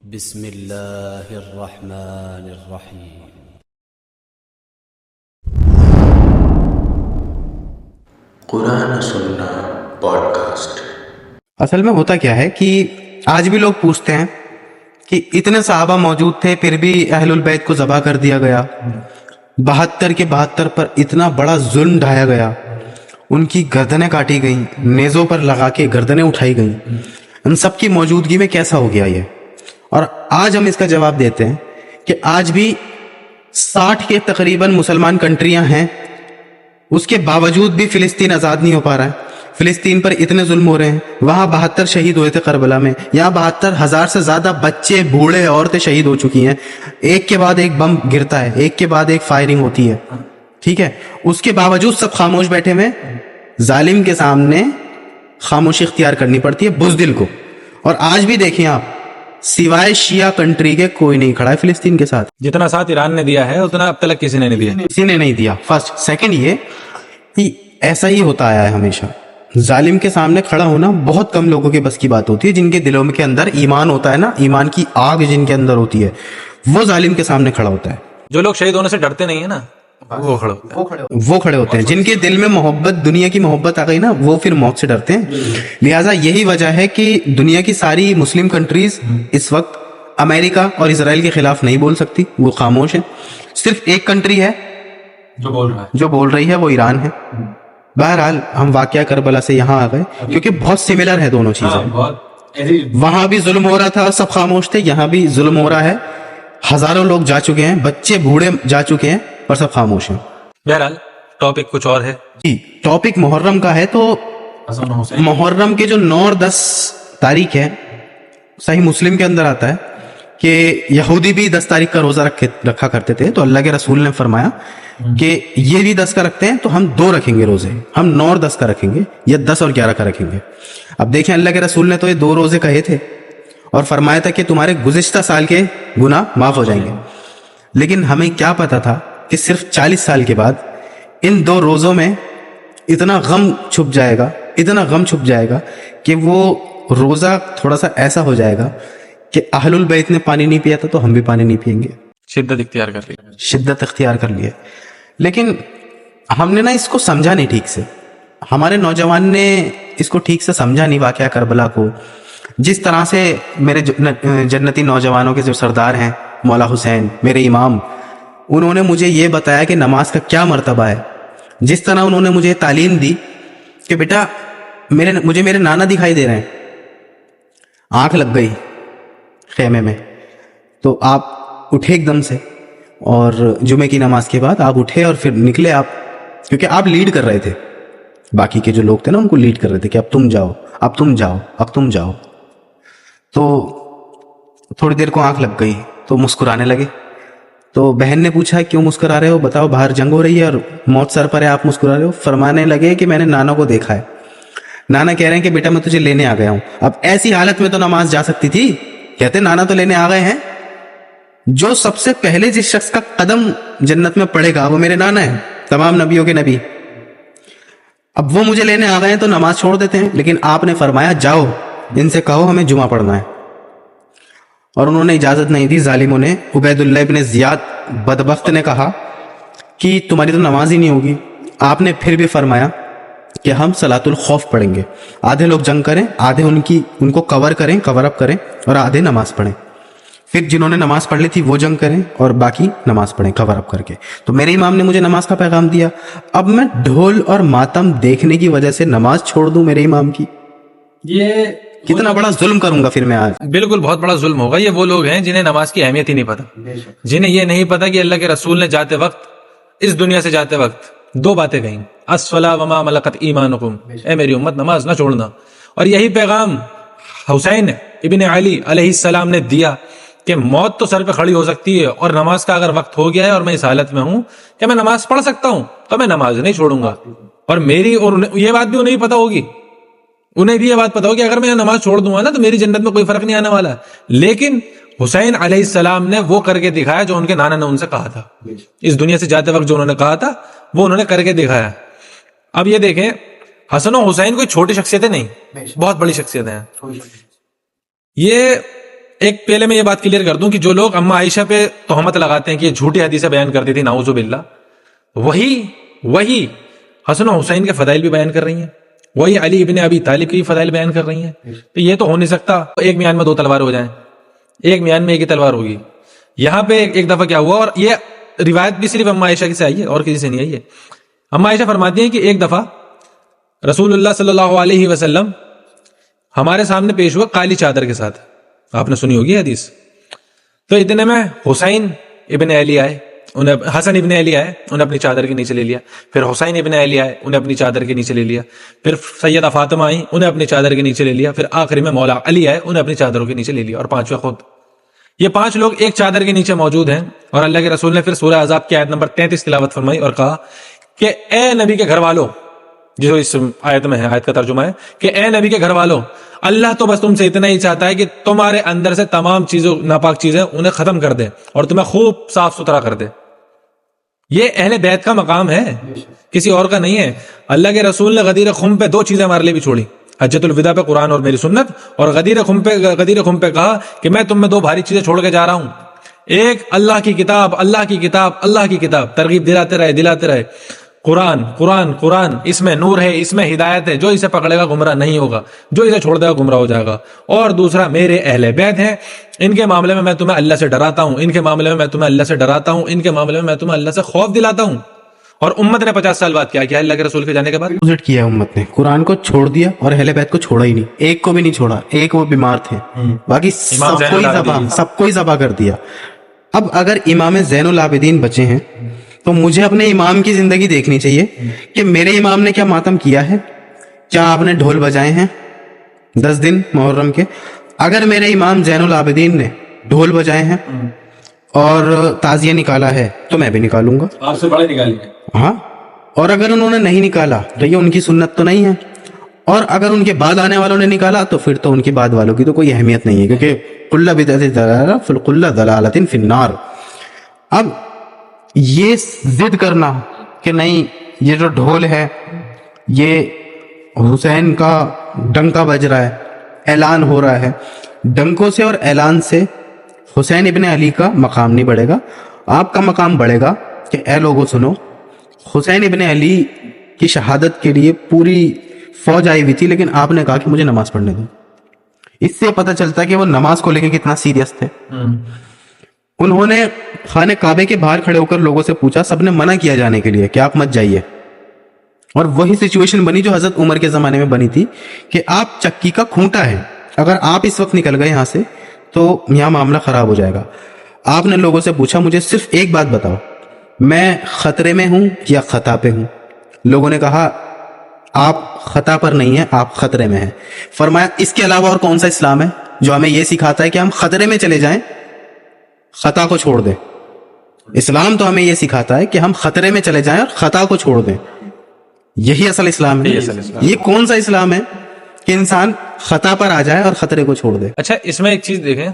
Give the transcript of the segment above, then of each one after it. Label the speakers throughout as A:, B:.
A: بسم اللہ الرحمن الرحیم۔
B: قرآن سننا پوڈ کاسٹ۔
C: اصل میں ہوتا کیا ہے کہ آج بھی لوگ پوچھتے ہیں کہ اتنے صحابہ موجود تھے پھر بھی اہل البیت کو ذبح کر دیا گیا، 72 کے 72 پر اتنا بڑا ظلم ڈھایا گیا، ان کی گردنیں کاٹی گئیں، نیزوں پر لگا کے گردنیں اٹھائی گئیں، ان سب کی موجودگی میں کیسا ہو گیا یہ؟ اور آج ہم اس کا جواب دیتے ہیں کہ آج بھی 60 کے تقریباً مسلمان کنٹریاں ہیں، اس کے باوجود بھی فلسطین آزاد نہیں ہو پا رہا ہے۔ فلسطین پر اتنے ظلم ہو رہے ہیں، وہاں 72 شہید ہوئے تھے کربلا میں، یہاں 72,000 سے زیادہ بچے بوڑھے عورتیں شہید ہو چکی ہیں، ایک کے بعد ایک بم گرتا ہے، ایک کے بعد ایک فائرنگ ہوتی ہے، ٹھیک ہے؟ اس کے باوجود سب خاموش بیٹھے ہوئے، ظالم کے سامنے خاموشی اختیار کرنی پڑتی ہے بزدل کو۔ اور آج بھی دیکھیں آپ، سوائے شیعہ کنٹری کے کوئی نہیں کھڑا ہے فلسطین کے ساتھ،
D: جتنا ساتھ ایران نے دیا ہے اتنا اب تک کسی نے نہیں دیا۔
C: کسی نے نہیں دیا۔ فرسٹ سیکنڈ یہ کہ ایسا ہی ہوتا آیا ہے ہمیشہ، ظالم کے سامنے کھڑا ہونا بہت کم لوگوں کے بس کی بات ہوتی ہے، جن کے دلوں کے اندر ایمان ہوتا ہے نا، ایمان کی آگ جن کے اندر ہوتی ہے، وہ ظالم کے سامنے کھڑا ہوتا ہے،
D: جو لوگ شہید ہونے سے ڈرتے نہیں ہیں نا وہ کھڑے ہوتے ہیں۔
C: وہ کھڑے ہوتے ہیں۔ جن کے دل میں محبت، دنیا کی محبت آ گئی نا، وہ پھر موت سے ڈرتے ہیں۔ لہٰذا یہی وجہ ہے کہ دنیا کی ساری مسلم کنٹریز اس وقت امریکہ اور اسرائیل کے خلاف نہیں بول سکتی، وہ خاموش ہیں۔ صرف ایک کنٹری ہے جو بول رہی ہے، وہ ایران ہے۔ بہرحال ہم واقعہ کربلا سے یہاں آ گئے کیونکہ بہت سملر ہے دونوں چیزیں۔ وہاں بھی ظلم ہو رہا تھا، سب خاموش تھے، یہاں بھی ظلم ہو رہا ہے، ہزاروں لوگ جا چکے ہیں، بچے بوڑھے جا چکے ہیں، پر سب خاموش ہیں۔
D: بہرحال ٹاپک کچھ اور ہے۔
C: جی، ٹاپک محرم کا ہے۔ تو محرم کے جو 9 اور 10 تاریخ ہے، صحیح مسلم کے اندر آتا ہے کہ یہودی بھی 10 تاریخ کا روزہ رکھا کرتے تھے، تو اللہ کے رسول نے فرمایا کہ یہ بھی 10 کا رکھتے ہیں تو ہم 2 رکھیں گے روزے، ہم 9 اور 10 کا رکھیں گے، یا 10 اور 11 کا رکھیں گے۔ اب دیکھیں، اللہ کے رسول نے تو یہ 2 روزے کہے تھے اور فرمایا تھا کہ تمہارے گزشتہ سال کے گناہ معاف ہو جائیں گے، لیکن ہمیں کیا پتا تھا کہ صرف 40 سال کے بعد ان 2 روزوں میں اتنا غم چھپ جائے گا، اتنا غم چھپ جائے گا کہ وہ روزہ تھوڑا سا ایسا ہو جائے گا کہ اہل البیت نے پانی نہیں پیا تھا تو ہم بھی پانی نہیں پئیں گے،
D: شدت اختیار کر لی۔
C: شدت اختیار کر لیے۔ لیکن ہم نے نا اس کو سمجھا نہیں ٹھیک سے، ہمارے نوجوان نے اس کو ٹھیک سے سمجھا نہیں واقعہ کربلا کو۔ جس طرح سے میرے جنتی نوجوانوں کے جو سردار ہیں مولا حسین، میرے امام، انہوں نے مجھے یہ بتایا کہ نماز کا کیا مرتبہ ہے، جس طرح انہوں نے مجھے تعلیم دی کہ بیٹا مجھے میرے نانا دکھائی دے رہے ہیں، آنکھ لگ گئی خیمے میں، تو آپ اٹھے ایک دم سے، اور جمعے کی نماز کے بعد آپ اٹھے اور پھر نکلے آپ، کیونکہ آپ لیڈ کر رہے تھے، باقی کے جو لوگ تھے نا ان کو لیڈ کر رہے تھے کہ اب تم جاؤ، اب تم جاؤ، اب تم جاؤ۔ تو تھوڑی دیر کو آنکھ لگ گئی تو مسکرانے لگے۔ تو بہن نے پوچھا کیوں مسکرا رہے ہو، بتاؤ باہر جنگ ہو رہی ہے اور موت سر پر ہے، آپ مسکرا رہے ہو؟ فرمانے لگے کہ میں نے نانا کو دیکھا ہے، نانا کہہ رہے ہیں کہ بیٹا میں تجھے لینے آ گیا ہوں۔ اب ایسی حالت میں تو نماز جا سکتی تھی، کہتے نانا تو لینے آ گئے ہیں، جو سب سے پہلے جس شخص کا قدم جنت میں پڑے گا وہ میرے نانا ہے، تمام نبیوں کے نبی۔ اب وہ مجھے لینے آ گئے ہیں تو نماز چھوڑ دیتے ہیں، لیکن آپ نے فرمایا جاؤ ان سے کہو ہمیں جمعہ پڑھنا ہے، اور انہوں نے اجازت نہیں دی ظالموں نے۔ عبید اللہ ابن زیاد بدبخت نے کہا کہ تمہاری تو نماز ہی نہیں ہوگی۔ آپ نے پھر بھی فرمایا کہ ہم صلاۃ الخوف پڑھیں گے، آدھے لوگ جنگ کریں، آدھے ان کو کور کریں، کور اپ کریں، اور آدھے نماز پڑھیں۔ پھر جنہوں نے نماز پڑھ لی تھی وہ جنگ کریں اور باقی نماز پڑھیں کور اپ کر کے۔ تو میرے امام نے مجھے نماز کا پیغام دیا، اب میں ڈھول اور ماتم دیکھنے کی وجہ سے نماز چھوڑ دوں میرے امام کی؟
D: یہ
C: کتنا بڑا ظلم کروں گا پھر میں آج۔
D: بالکل بہت بڑا ظلم ہوگا۔ یہ وہ لوگ ہیں جنہیں نماز کی اہمیت ہی نہیں پتا، جنہیں یہ نہیں پتا کہ اللہ کے رسول نے جاتے وقت، اس دنیا سے جاتے وقت 2 باتیں کہیں، الصلاۃ وما ملکت ایمانکم، اے میری امت نماز نہ چھوڑنا۔ اور یہی پیغام حسین ابن علی علیہ السلام نے دیا کہ موت تو سر پہ کھڑی ہو سکتی ہے، اور نماز کا اگر وقت ہو گیا ہے اور میں اس حالت میں ہوں کہ میں نماز پڑھ سکتا ہوں تو میں نماز نہیں چھوڑوں گا۔ اور یہ بات بھی انہیں پتا ہوگی، انہیں بھی یہ بات پتا ہوگی کہ اگر میں نماز چھوڑ دوں گا نا تو میری جنت میں کوئی فرق نہیں آنے والا۔ لیکن حسین علیہ السلام نے وہ کر کے دکھایا جو ان کے نانا نے ان سے کہا تھا، اس دنیا سے جاتے وقت جو انہوں نے کہا تھا وہ انہوں نے کر کے دکھایا۔ اب یہ دیکھیں، حسن و حسین کوئی چھوٹی شخصیتیں نہیں، بہت بڑی شخصیتیں ہیں۔ یہ ایک پہلے میں یہ بات کلیئر کر دوں کہ جو لوگ اما عائشہ پہ تہمت لگاتے ہیں کہ یہ جھوٹی حدیثیں بیان کرتی تھی نعوذ باللہ، وہی حسن و حسین کے فضائل بھی بیان کر رہی ہیں، وہی علی ابن ابی طالب کی فضائل بیان کر رہی ہیں. تو یہ تو ہو نہیں سکتا ایک میان میں دو تلوار ہو جائیں، ایک میان میں ایک ہی تلوار ہوگی. یہاں پہ ایک دفعہ کیا ہوا، اور یہ روایت بھی صرف اما عائشہ سے آئی ہے اور کسی سے نہیں آئی ہے. اما عائشہ فرماتی ہیں کہ ایک دفعہ رسول اللہ صلی اللہ علیہ وسلم ہمارے سامنے پیش ہوا کالی چادر کے ساتھ، آپ نے سنی ہوگی حدیث. تو اتنے میں حسین ابن علی آئے، حسن ابن علی آئے، انہیں اپنی چادر کے نیچے لے لیا. پھر حسین ابن علی آئے، انہیں اپنی چادر کے نیچے لے لیا. پھر سیدہ فاطمہ آئی، انہیں اپنی چادر کے نیچے لے لیا. پھر آخری میں مولا علی آئے، انہیں اپنی چادروں کے نیچے لے لیا، اور پانچویں خود. یہ 5 لوگ ایک چادر کے نیچے موجود ہیں. اور اللہ کے رسول نے پھر سورہ احزاب کی آیت نمبر 33 تلاوت فرمائی اور کہا کہ اے نبی کے گھر والوں، جو اس آیت میں ہے، آیت کا ترجمہ ہے کہ اے نبی کے گھر والوں، اللہ تو بس تم سے اتنا ہی چاہتا ہے کہ تمہارے اندر سے تمام چیزوں ناپاک چیزیں انہیں ختم کر دے اور تمہیں خوب صاف ستھرا کر دے. یہ اہل بیت کا مقام ہے، کسی اور کا نہیں ہے. اللہ کے رسول نے غدیر خم پہ 2 چیزیں ہمارے لیے بھی چھوڑی، حجۃ الوداع پہ قرآن اور میری سنت، اور غدیر خم پہ کہا کہ میں تم میں 2 بھاری چیزیں چھوڑ کے جا رہا ہوں. ایک اللہ کی کتاب، اللہ کی کتاب، اللہ کی کتاب، ترغیب دلاتے رہے. قرآن، اس میں نور ہے، اس میں ہدایت ہے، جو اسے پکڑے گا گمراہ نہیں ہوگا، جو اسے چھوڑ دے گا گمراہ ہو جائے گا. اور دوسرا میرے اہل بیت ہیں، ان کے معاملے میں تمہیں اللہ سے ڈراتا ہوں، ان کے معاملے میں تمہیں اللہ سے ڈراتا ہوں، ان کے معاملے میں تمہیں اللہ سے خوف دلاتا ہوں. اور امت نے 50 سال بعد کیا کیا اللہ کے رسول کے جانے کے بعد؟
C: اپوزٹ کیا امت نے، قرآن کو چھوڑ دیا اور اہل بیت کو چھوڑا ہی نہیں، ایک کو بھی نہیں چھوڑا. ایک وہ بیمار تھے، باقی سب کو ہی ذبح کر دیا. اب اگر امام زین العابدین بچے ہیں تو مجھے اپنے امام کی زندگی دیکھنی چاہیے کہ میرے امام نے کیا ماتم کیا ہے. کیا آپ نے ڈھول بجائے ہیں 10 دن محرم کے؟ اگر میرے امام زین العابدین نے ڈھول بجائے ہیں اور تعزیہ نکالا ہے تو میں بھی نکالوں گا،
D: آپ سے بڑے نکالیں گے.
C: ہاں. اور اگر انہوں نے نہیں نکالا تو یہ ان کی سنت تو نہیں ہے، اور اگر ان کے بعد آنے والوں نے نکالا تو پھر تو ان کے بعد والوں کی تو کوئی اہمیت نہیں ہے، کیونکہ کل بدعۃ ضلالہ فی ضلالۃ فی النار. اب یہ ضد کرنا کہ نہیں یہ جو ڈھول ہے یہ حسین کا ڈنکا بج رہا ہے، اعلان ہو رہا ہے، ڈنکوں سے اور اعلان سے حسین ابن علی کا مقام نہیں بڑھے گا. آپ کا مقام بڑھے گا کہ اے لوگوں سنو، حسین ابن علی کی شہادت کے لیے پوری فوج آئی ہوئی تھی، لیکن آپ نے کہا کہ مجھے نماز پڑھنے دو. اس سے پتہ چلتا ہے کہ وہ نماز کو لے کے کتنا سیریس تھے. انہوں نے خانہ کعبے کے باہر کھڑے ہو کر لوگوں سے پوچھا، سب نے منع کیا جانے کے لیے کہ آپ مت جائیے. اور وہی سچویشن بنی جو حضرت عمر کے زمانے میں بنی تھی کہ آپ چکی کا کھونٹا ہے، اگر آپ اس وقت نکل گئے یہاں سے تو یہاں معاملہ خراب ہو جائے گا. آپ نے لوگوں سے پوچھا مجھے صرف ایک بات بتاؤ، میں خطرے میں ہوں یا خطا پہ ہوں؟ لوگوں نے کہا آپ خطا پر نہیں ہیں، آپ خطرے میں ہیں. فرمایا اس کے علاوہ اور کون سا اسلام ہے جو ہمیں یہ سکھاتا ہے کہ ہم خطرے میں چلے جائیں، خطا کو چھوڑ دیں؟ اسلام تو ہمیں یہ سکھاتا ہے کہ ہم خطرے میں چلے جائیں اور خطا کو چھوڑ دیں. یہی اصل اسلام ہے. یہ کون سا اسلام ہے کہ انسان خطا پر آ جائے اور خطرے کو چھوڑ دے؟
D: اچھا، اس میں ایک چیز دیکھیں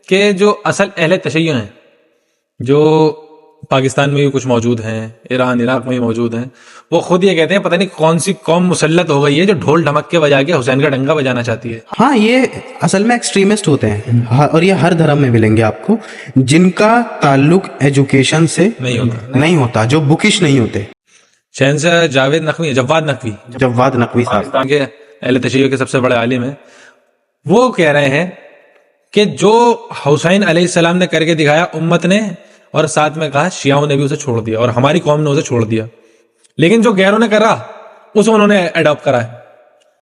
D: کہ جو اصل اہل تشیع ہیں، جو پاکستان میں بھی کچھ موجود ہیں، ایران عراق میں بھی موجود ہیں، وہ خود یہ کہتے ہیں پتہ نہیں کون سی قوم مسلط ہو گئی ہے جو ڈھول ڈھمک کے بجا کے حسین کا ڈنگا بجانا چاہتی ہے.
C: ہاں، یہ اصل میں ایکسٹریمسٹ ہوتے ہیں، اور یہ ہر دھرم میں ملیں گے آپ کو، جن کا تعلق ایجوکیشن سے نہیں ہوتا، جو بکش نہیں ہوتے.
D: شہنشاہ جاوید نقوی، جواد نقوی صاحب پاکستان کے اہل تشیع کے سب سے بڑے عالم ہیں، وہ کہہ رہے ہیں کہ جو حسین علیہ السلام نے کر کے دکھایا امت نے، اور ساتھ میں کہا شیعوں نے بھی اسے چھوڑ دیا اور ہماری قوم نے اسے چھوڑ دیا، لیکن جو غیروں نے کرا اسے انہوں نے اڈاپٹ کرا ہے.